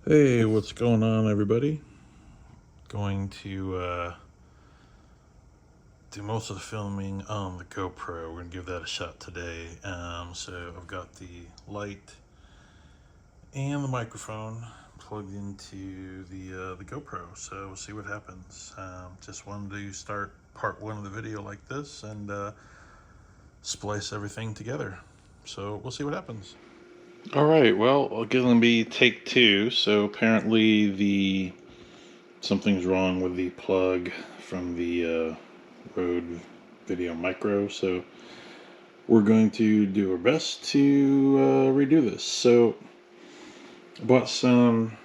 Hey, what's going on, everybody? Going to do most of the filming on the GoPro. We're gonna give that a shot today. So I've got the light and the microphone plugged into the GoPro. So we'll see what happens. Just wanted to start part one of the video like this and splice everything together. So we'll see what happens. All right, well, gonna be take two. So apparently something's wrong with the plug from the Rode VideoMicro. So we're going to do our best to redo this. So I bought some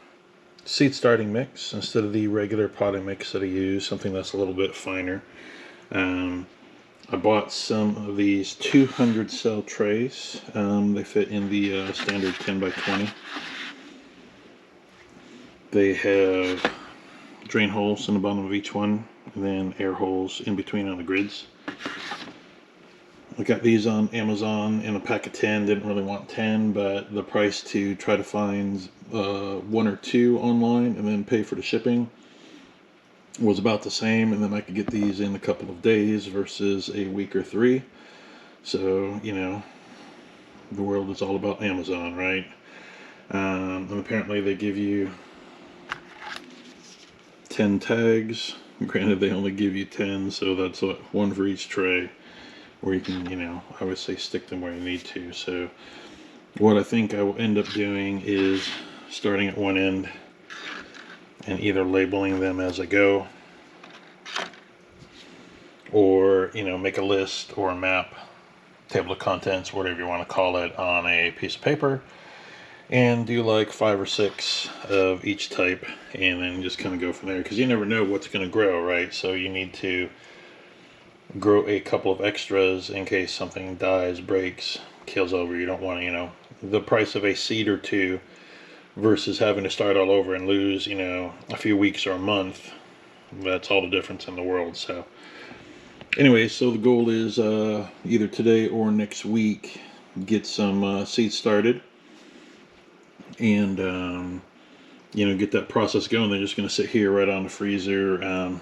seed starting mix instead of the regular potting mix that I use, something that's a little bit finer. I bought some of these 200 cell trays. They fit in the standard 10 by 20. They have drain holes in the bottom of each one, and then air holes in between on the grids. I got these on Amazon in a pack of 10. Didn't really want 10, but the price to try to find one or two online and then pay for the shipping was about the same, and then I could get these in a couple of days versus a week or 3. So, you know, the world is all about Amazon, right? And apparently they give you 10 tags. Granted, they only give you 10, so that's one for each tray, where you can, you know, I would say stick them where you need to. So what I think I will end up doing is starting at one end and either labeling them as I go, or, you know, make a list or a map, table of contents, whatever you want to call it, on a piece of paper, and do like 5 or 6 of each type, and then just kind of go from there, because you never know what's going to grow, right? So you need to grow a couple of extras in case something dies, breaks, kills over. You don't want to, you know, the price of a seed or two versus having to start all over and lose, you know, a few weeks or a month. That's all the difference in the world. So anyway, so the goal is either today or next week get some seeds started and you know, get that process going. They're just going to sit here right on the freezer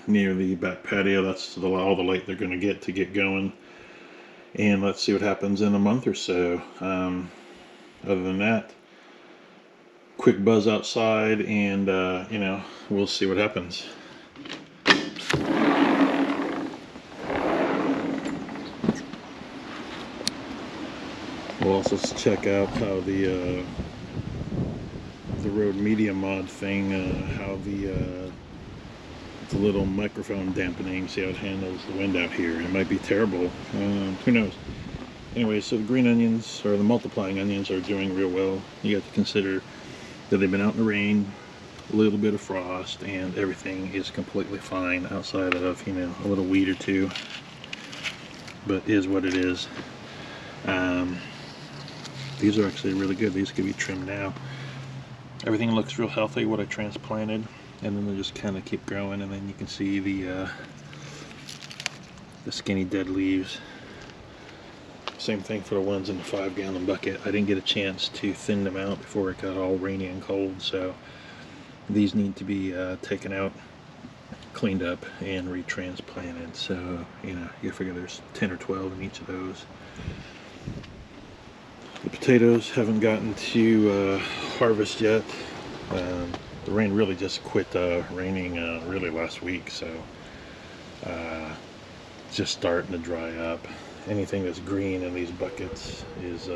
near the back patio. That's all the light they're going to get going, and let's see what happens in a month or so. Other than that, quick buzz outside, and you know, we'll see what happens. We'll also check out how the Rode Media Mod thing, how the little microphone dampening, see how it handles the wind out here. It might be terrible, who knows. Anyway, so the green onions, or the multiplying onions, are doing real well. You have to consider that they've been out in the rain, a little bit of frost, and everything is completely fine outside of, you know, a little weed or two, but is what it is. These are actually really good. These could be trimmed now. Everything looks real healthy, what I transplanted, and then they just kind of keep growing, and then you can see the skinny dead leaves. Same thing for the ones in the 5-gallon bucket. I didn't get a chance to thin them out before it got all rainy and cold, so these need to be taken out, cleaned up, and retransplanted. So, you know, you figure there's 10 or 12 in each of those. The potatoes haven't gotten to harvest yet. The rain really just quit raining really last week, so it's just starting to dry up. Anything that's green in these buckets is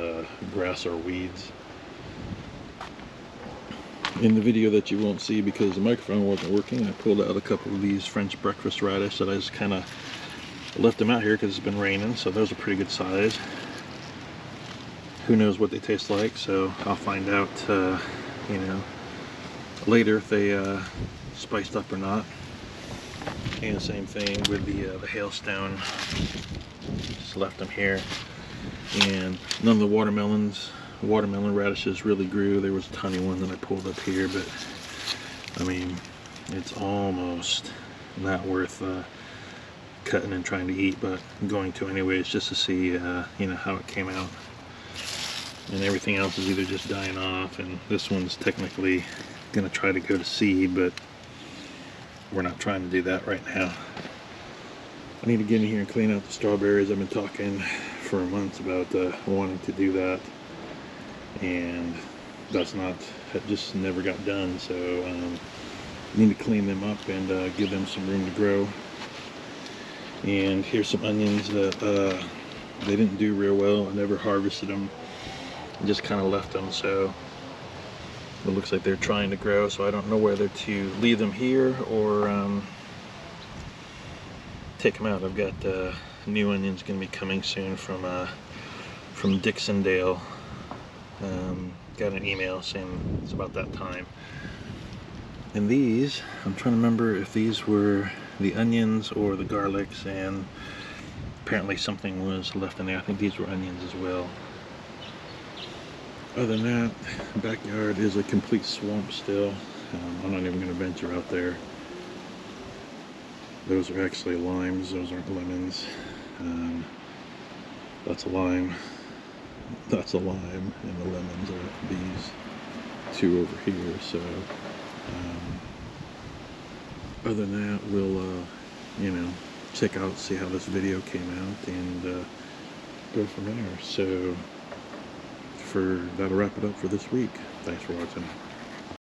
grass or weeds. In the video that you won't see because the microphone wasn't working, I pulled out a couple of these French breakfast radish that I just kind of left them out here because it's been raining, so those are pretty good size. Who knows what they taste like, so I'll find out, you know, later if they spiced up or not. And same thing with the hailstone. Just left them here. And none of the watermelon radishes really grew. There was a tiny one that I pulled up here, but I mean, it's almost not worth cutting and trying to eat, but I'm going to anyways, just to see you know, how it came out. And everything else is either just dying off, and this one's technically gonna try to go to seed, but we're not trying to do that right now. I need to get in here and clean out the strawberries. I've been talking for months about wanting to do that, and that just never got done. So I need to clean them up and give them some room to grow. And here's some onions that they didn't do real well. I never harvested them, I just kind of left them, so it looks like they're trying to grow. So I don't know whether to leave them here or take them out. I've got new onions going to be coming soon from Dixondale. Got an email saying it's about that time. And these, I'm trying to remember if these were the onions or the garlics, and apparently something was left in there. I think these were onions as well. Other than that, the backyard is a complete swamp still. I'm not even going to venture out there. Those are actually limes, those aren't lemons. That's a lime. That's a lime, and the lemons are these two over here. So other than that, we'll check out, see how this video came out, and go from there. So that'll wrap it up for this week. Thanks for watching.